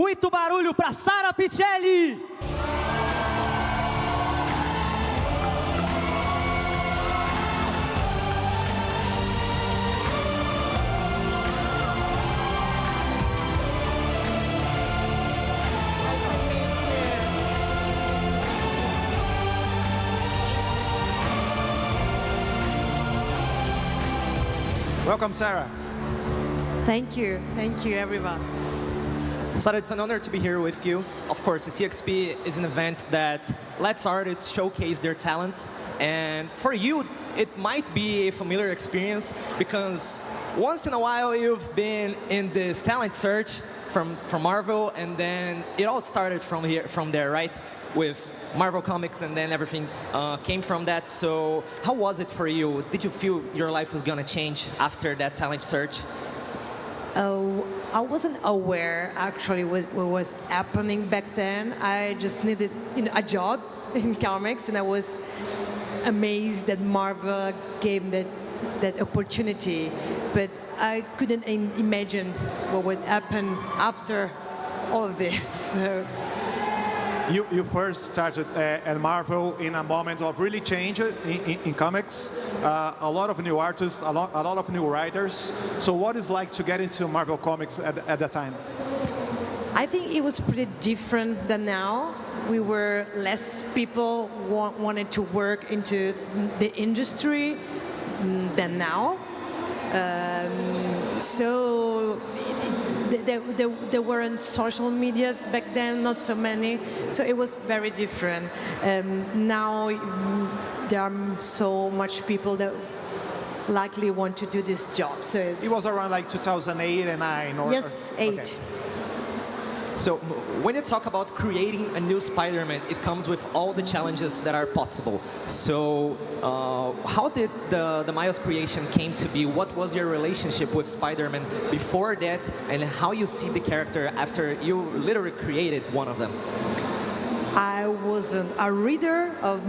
Muito barulho para Sara Pichelli! Welcome, Sara. Thank you, everyone. Sara, it's an honor to be here with you. Of course, the CXP is an event that lets artists showcase their talent. And for you, it might be a familiar experience because once in a while you've been in this talent search from Marvel, and then it all started from there, right? With Marvel Comics, and then everything came from that. So how was it for you? Did you feel your life was gonna change after that talent search? I wasn't aware actually what was happening back then. I just needed a job in comics, and I was amazed that Marvel gave that opportunity. But I couldn't imagine what would happen after all of this. So. You first started at Marvel in a moment of really change in comics. A lot of new artists, a lot of new writers. So what is like to get into Marvel Comics at that time? I think it was pretty different than now. We were less people wanted to work into the industry than now. So there weren't social medias back then, not so many. So it was very different. Now there are so much people that likely want to do this job. So it was around like 2008 and 9, or yes, 8. Okay. So when you talk about creating a new Spider-Man, it comes with all the challenges that are possible. So how did the Miles creation came to be? What was your relationship with Spider-Man before that, and how you see the character after you literally created one of them? I wasn't a reader of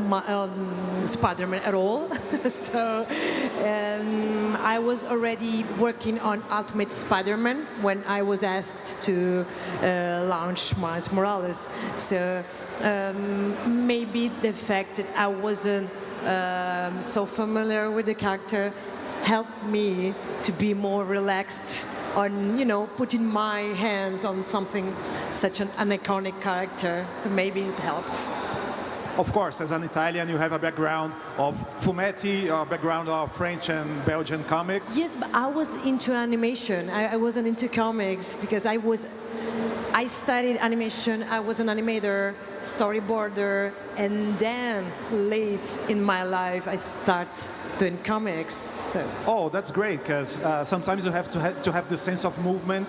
Spider-Man at all, so I was already working on Ultimate Spider-Man when I was asked to launch Miles Morales. So maybe the fact that I wasn't so familiar with the character helped me to be more relaxed on, putting my hands on something such an iconic character. So maybe it helped. Of course, as an Italian, you have a background of fumetti, a background of French and Belgian comics. Yes, but I was into animation. I wasn't into comics because I studied animation. I was an animator, storyboarder, and then late in my life, I start doing comics. So. Oh, that's great, because sometimes you have to have the sense of movement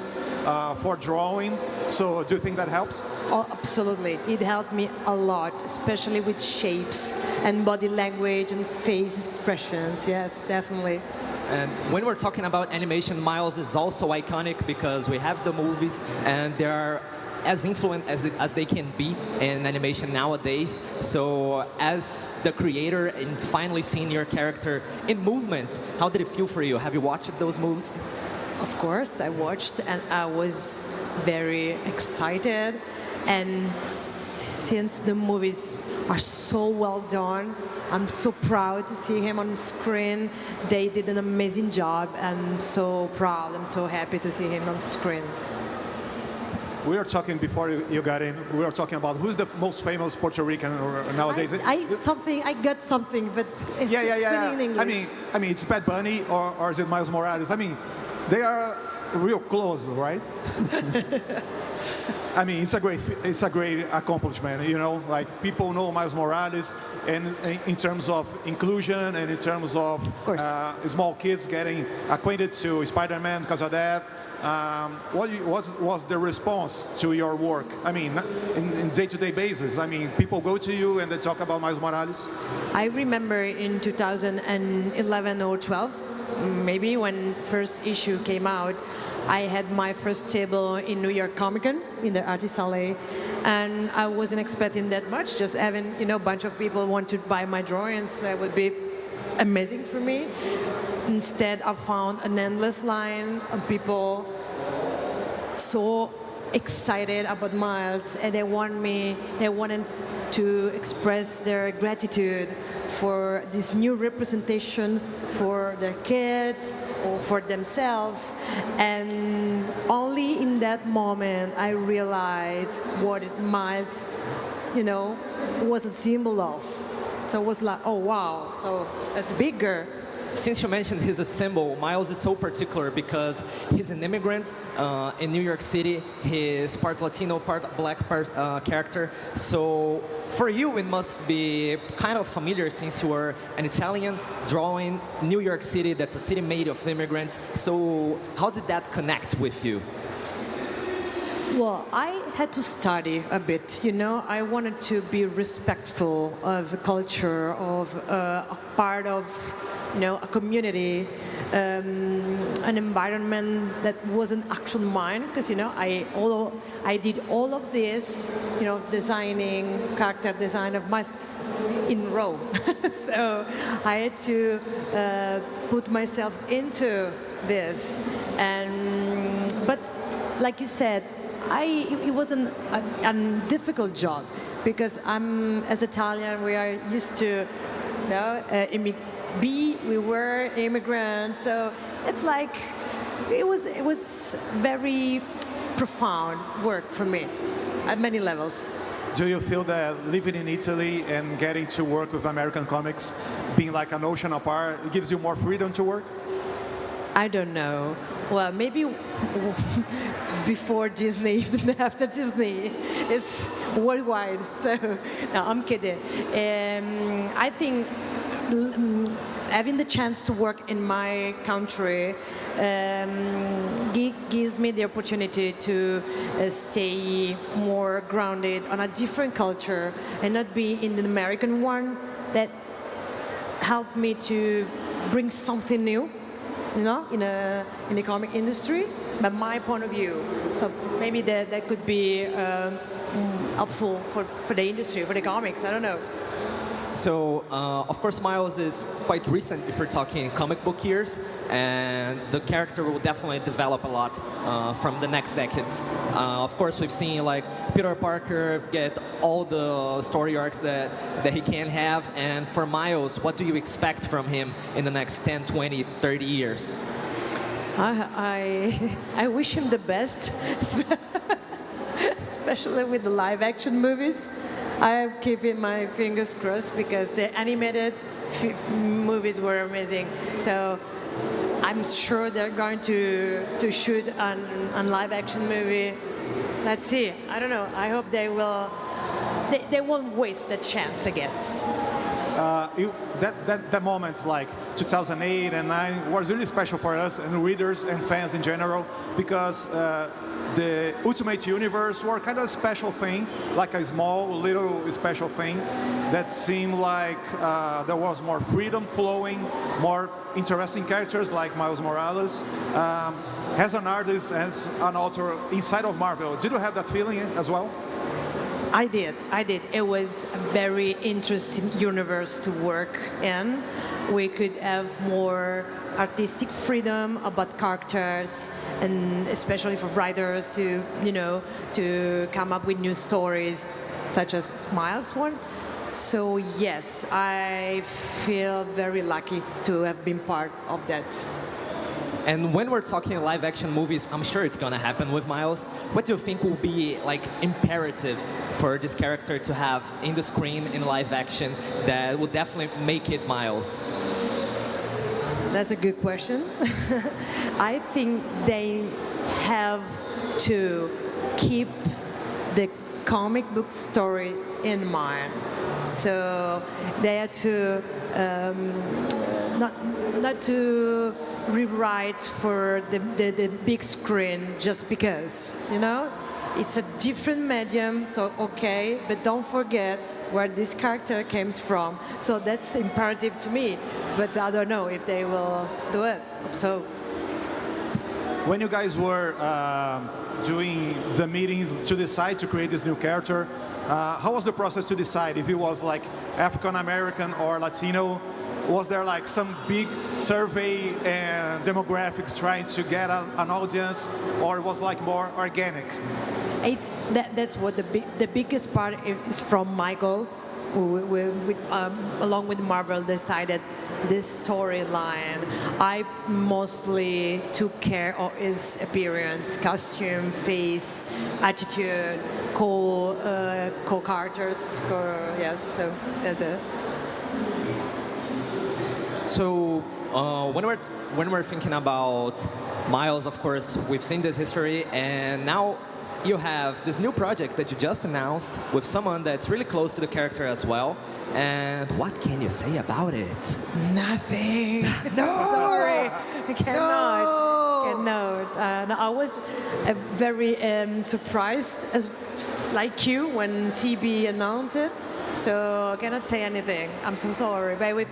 for drawing. So do you think that helps? Oh, absolutely. It helped me a lot, especially with shapes and body language and face expressions. Yes, definitely. And when we're talking about animation, Miles is also iconic because we have the movies, and they are as influent as they can be in animation nowadays. So as the creator and finally seeing your character in movement, how did it feel for you? Have you watched those movies? Of course, I watched, and I was very excited. And since the movies are so well done, I'm so proud to see him on screen. They did an amazing job. I'm so proud. I'm so happy to see him on screen. We were talking before you got in. We were talking about who's the most famous Puerto Rican nowadays. I got something, but it's in English. I mean, it's Bad Bunny or is it Miles Morales? I mean, they are real close, right? I mean, it's a great accomplishment, like people know Miles Morales, and in terms of inclusion and in terms of small kids getting acquainted to Spider-Man because of that. What was the response to your work? I mean, in day-to-day basis. I mean, people go to you and they talk about Miles Morales. I remember in 2011 or 12, maybe when first issue came out, I had my first table in New York Comic Con in the Artist Alley, and I wasn't expecting that much. Just having a bunch of people want to buy my drawings, that would be amazing for me. Instead, I found an endless line of people so excited about Miles, and they wanted to express their gratitude for this new representation for their kids or for themselves. And only in that moment I realized what Miles, was a symbol of. So it was like, oh wow, so that's bigger. Since you mentioned he's a symbol, Miles is so particular because he's an immigrant in New York City. He's part Latino, part black character. So for you, it must be kind of familiar since you were an Italian drawing New York City. That's a city made of immigrants. So how did that connect with you? Well, I had to study a bit, I wanted to be respectful of the culture, of a part of, a community, an environment that wasn't actually mine, because, although I did all of this, designing, character design of myself in Rome. So I had to put myself into this. But like you said, it wasn't a difficult job, because as Italian, we are used to, we were immigrants, so it's like it was very profound work for me at many levels. Do you feel that living in Italy and getting to work with American comics, being like an ocean apart, it gives you more freedom to work? I don't know. Well, maybe before Disney, even after Disney, it's worldwide. So, no, I'm kidding. I think having the chance to work in my country gives me the opportunity to stay more grounded on a different culture and not be in the American one. That helped me to bring something new, in the comic industry, but my point of view. So maybe that could be helpful for the industry, for the comics. I don't know. So, of course, Miles is quite recent if we're talking comic book years, and the character will definitely develop a lot from the next decades. Of course, we've seen like Peter Parker get all the story arcs that he can have, and for Miles, what do you expect from him in the next 10, 20, 30 years? I wish him the best, especially with the live-action movies. I am keeping my fingers crossed because the animated movies were amazing. So I'm sure they're going to shoot a live-action movie. Let's see. I don't know. I hope they will. They won't waste the chance, I guess. That moment, like 2008 and 9, was really special for us and readers and fans in general, because the Ultimate Universe were kind of a special thing, like a small, little special thing that seemed like there was more freedom flowing, more interesting characters like Miles Morales. As an artist, as an author inside of Marvel, did you have that feeling as well? I did. It was a very interesting universe to work in. We could have more artistic freedom about characters, and especially for writers to, to come up with new stories, such as Miles' one. So yes, I feel very lucky to have been part of that. And when we're talking live-action movies, I'm sure it's gonna happen with Miles. What do you think will be like imperative for this character to have in the screen in live-action that will definitely make it Miles? That's a good question. I think they have to keep the comic book story in mind. So they had to not to rewrite for the big screen just because, it's a different medium, so okay, but don't forget where this character came from. So that's imperative to me, but I don't know if they will do it. So when you guys were doing the meetings to decide to create this new character, how was the process to decide if it was like African American or Latino? Was there like some big survey and demographics trying to get an audience, or it was like more organic? that's what the biggest part is from Michael. Along with Marvel, decided this storyline. I mostly took care of his appearance, costume, face, attitude, co-characters. Yes, so that's it. So when we're thinking about Miles, of course, we've seen this history, and now you have this new project that you just announced with someone that's really close to the character as well. And what can you say about it? Nothing. No! Sorry, I cannot. No! Cannot. I was very surprised, like you, when CB announced it. So I cannot say anything. I'm so sorry, but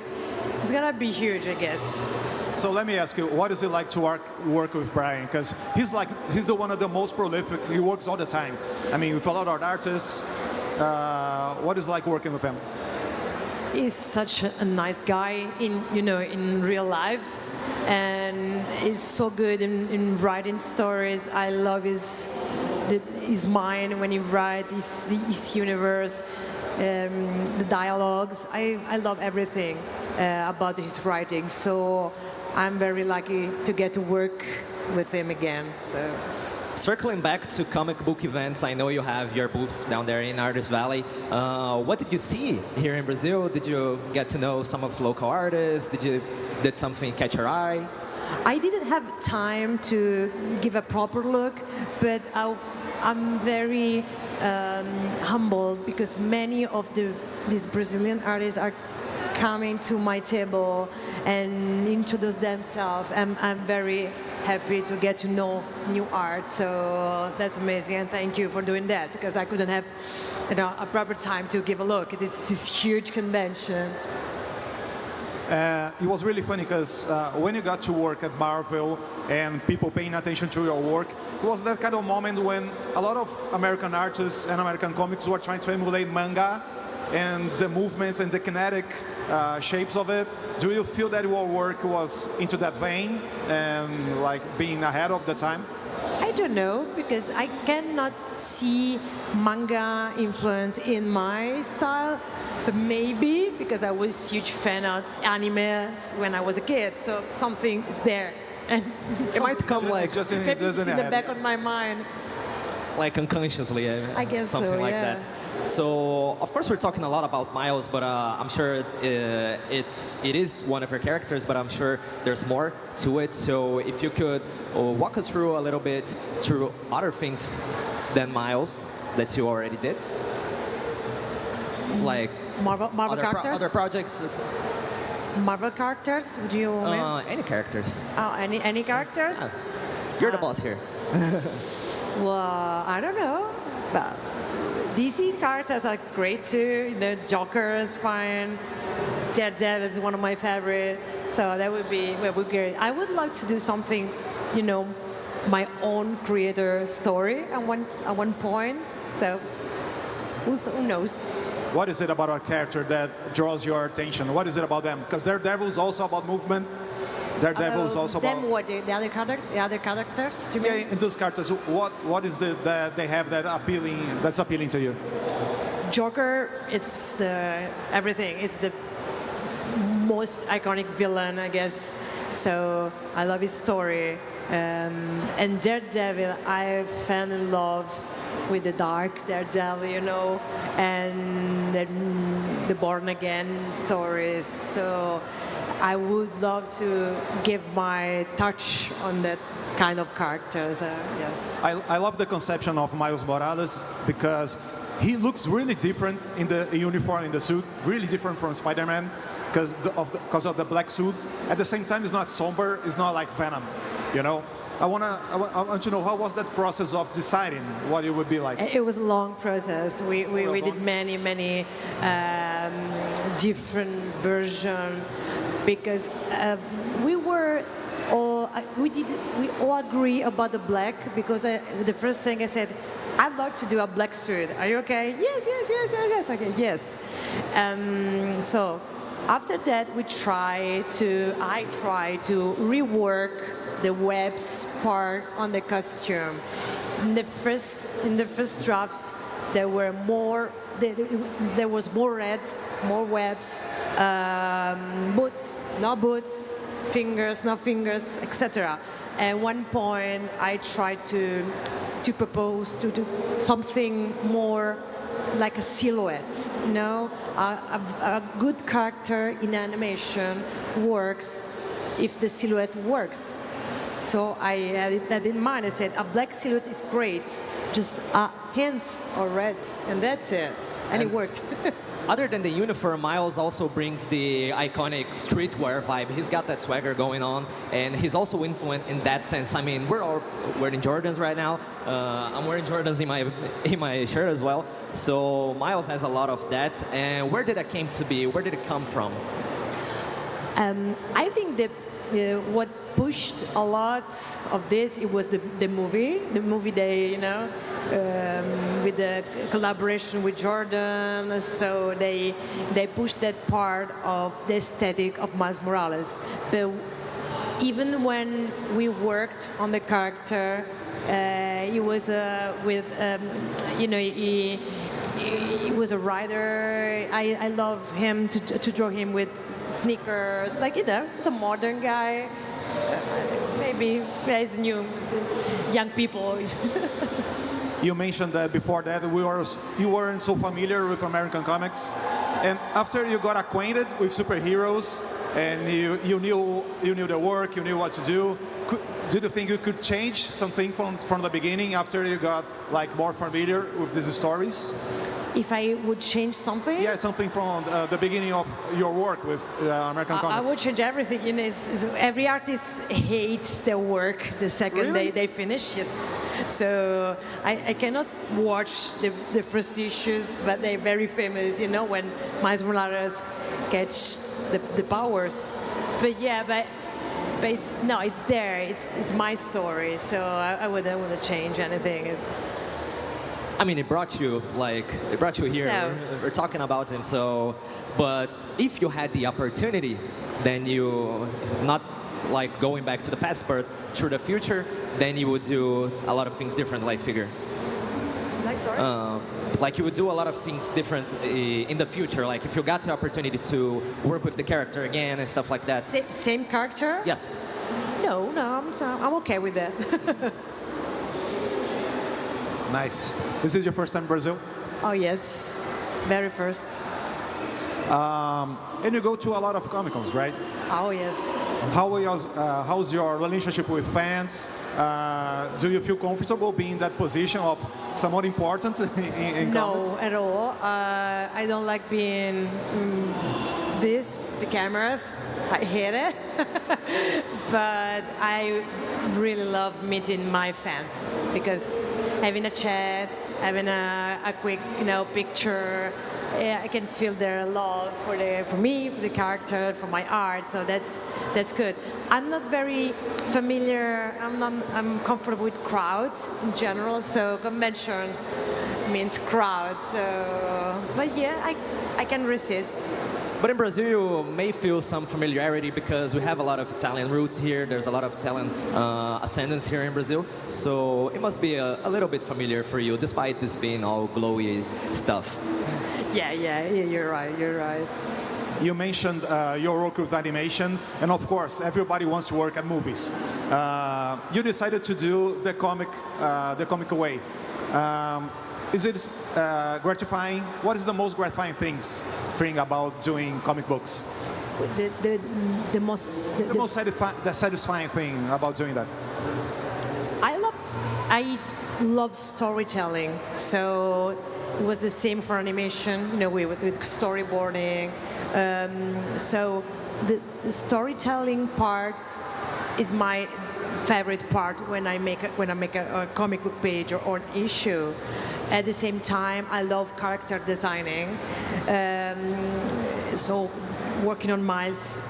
it's gonna be huge, I guess. So let me ask you, what is it like to work with Brian? Because he's the one of the most prolific. He works all the time. I mean, with a lot of artists. What is it like working with him? He's such a nice guy in real life, and he's so good in writing stories. I love his mind when he writes, his universe, the dialogues. I love everything about his writing. So I'm very lucky to get to work with him again. So. Circling back to comic book events, I know you have your booth down there in Artist Valley. What did you see here in Brazil? Did you get to know some of the local artists? Did something catch your eye? I didn't have time to give a proper look, but I'm very humbled because many of these Brazilian artists are coming to my table and introduce themselves. I'm very happy to get to know new art, so that's amazing, and thank you for doing that, because I couldn't have a proper time to give a look at this huge convention. It was really funny because when you got to work at Marvel and people paying attention to your work, it was that kind of moment when a lot of American artists and American comics were trying to emulate manga and the movements and the kinetic shapes of it. Do you feel that your work was into that vein and like being ahead of the time? I don't know, because I cannot see manga influence in my style, but maybe because I was a huge fan of anime when I was a kid, so something is there. And It might come like just in, maybe it's in the head. back of my mind. like unconsciously, I guess so, something like yeah. that. So, of course, we're talking a lot about Miles, but I'm sure it is one of your characters, but I'm sure there's more to it. So, if you could walk us through a little bit through other things than Miles that you already did, like Marvel characters? other projects. Marvel characters? Do you mean? Any characters. Oh, any characters? You're the boss here. Well, I don't know. But DC characters are great too. Joker is fine. Daredevil is one of my favorite. So that would be great. I would like to do something, my own creator story at one point. So who knows? What is it about our character that draws your attention? What is it about them? Because Daredevil is also about movement. Daredevil is also then about... what? The other characters? Do you Yeah, mean? in those characters, what is it that they have that's appealing to you? Joker, it's everything. It's the most iconic villain, I guess. So I love his story. And Daredevil, I fell in love with the dark Daredevil, and the Born Again stories. So I would love to give my touch on that kind of characters. Yes. I love the conception of Miles Morales because he looks really different in the uniform, in the suit, really different from Spider-Man because of the black suit. At the same time, it's not somber, it's not like Venom, I want to know, how was that process of deciding what it would be like? It was a long process. We did many different versions because we all agree about the black, because the first thing I said, I'd like to do a black suit. Are you okay? Yes. Okay, yes. So After that, I try to rework the webs part on the costume. In the first drafts, there was more red, more webs, boots, no boots, fingers, no fingers, etc. At one point, I tried to propose to do something more like a silhouette, you know? A good character in animation works if the silhouette works. So I had that in mind. I said, a black silhouette is great, just a hint of red, and that's it. And it worked. Other than the uniform, Miles also brings the iconic streetwear vibe. He's got that swagger going on, and he's also influenced in that sense. I mean, we're all wearing Jordans right now. I'm wearing Jordans in my shirt as well. So Miles has a lot of that. And where did that came to be? Where did it come from? I think that what pushed a lot of this, it was the movie they, you know, with the collaboration with Jordan. So they pushed that part of the aesthetic of Miles Morales. But even when we worked on the character, he was with, you know, he was a writer. I love him to draw him with sneakers, like, you know, it's a modern guy. Maybe he's new, young people. You mentioned that before that you weren't so familiar with American comics, and after you got acquainted with superheroes and you knew the work, you knew what to do. Did you think you could change something from the beginning after you got like more familiar with these stories? If I would change something? Yeah, something from the beginning of your work with American comics. I would change everything. You know, every artist hates their work the second Really? they finish. Yes. So I cannot watch the first issues, but they're very famous. You know, when Miles Morales catch the powers. But yeah, but it's there. It's my story. So I wouldn't want to change anything. I mean, it brought you here. So. We're talking about him. So, but if you had the opportunity, then you not like going back to the past, but through the future, then you would do a lot of things different. I figure. Like, sorry? Like you would do a lot of things different in the future. Like if you got the opportunity to work with the character again and stuff like that. Same character? Yes. No, I'm okay with that. Nice. This is your first time in Brazil? Oh yes, very first. And you go to a lot of Comic Cons, right? Oh yes. How's your relationship with fans? Do you feel comfortable being in that position of someone important in comics? No, at all. I don't like being the cameras. I hate it. But I really love meeting my fans because having a chat, having a quick, you know, picture, I can feel their love for me, for the character, for my art. So that's good. I'm not very familiar. I'm comfortable with crowds in general. So convention means crowd. So, but yeah, I can resist. But in Brazil, you may feel some familiarity because we have a lot of Italian roots here. There's a lot of Italian ascendance here in Brazil. So it must be a little bit familiar for you, despite this being all glowy stuff. Yeah, you're right. You mentioned your work with animation, and of course, everybody wants to work at movies. You decided to do the comic way. Is it gratifying? What is the most gratifying thing about doing comic books? The most satisfying thing about doing that? I love storytelling. So it was the same for animation, you know, with storyboarding. So the storytelling part is my favorite part when I make a comic book page or an issue. At the same time, I love character designing. So working on Miles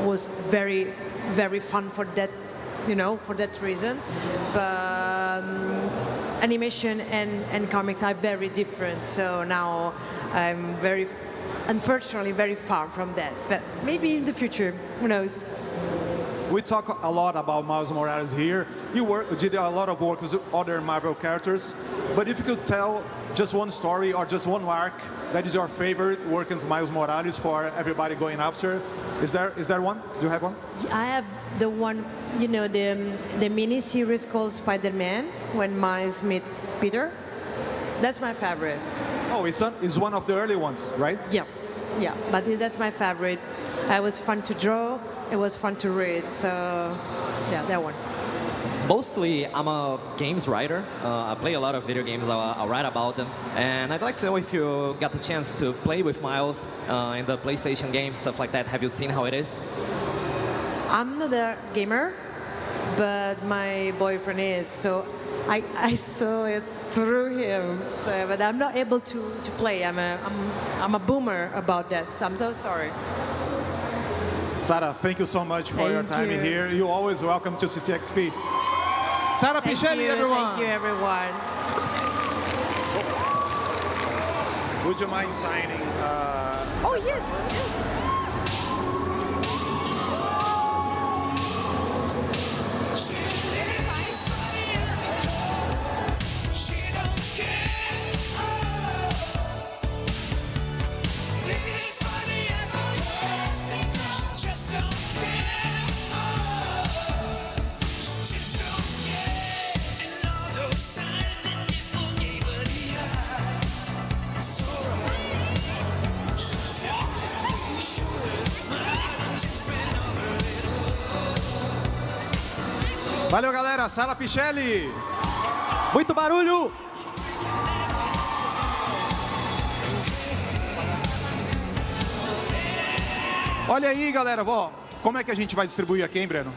was very, very fun for that, you know, for that reason. But animation and comics are very different. So now I'm very unfortunately, very far from that. But maybe in the future, who knows? We talk a lot about Miles Morales here. You did a lot of work with other Marvel characters, but if you could tell just one story or just one arc that is your favorite working with Miles Morales for everybody going after, is there one? Do you have one? I have the one, you know, the mini series called Spider-Man when Miles meets Peter. That's my favorite. Oh, it's one of the early ones, right? Yeah, yeah, but that's my favorite. It was fun to draw, it was fun to read, so yeah, that one. Mostly, I'm a games writer. I play a lot of video games. I write about them. And I'd like to know if you got the chance to play with Miles in the PlayStation games, stuff like that. Have you seen how it is? I'm not a gamer, but my boyfriend is, so I saw it through him. So, but I'm not able to play. I'm a boomer about that, so I'm so sorry. Sara, thank you so much for your time here. You're always welcome to CCXP. Sara Pichelli, everyone. Thank you, everyone. Would you mind signing? Oh, yes, yes. Valeu, galera. Sara Pichelli. Muito barulho! Olha aí, galera. Como é que a gente vai distribuir aqui, hein, Breno?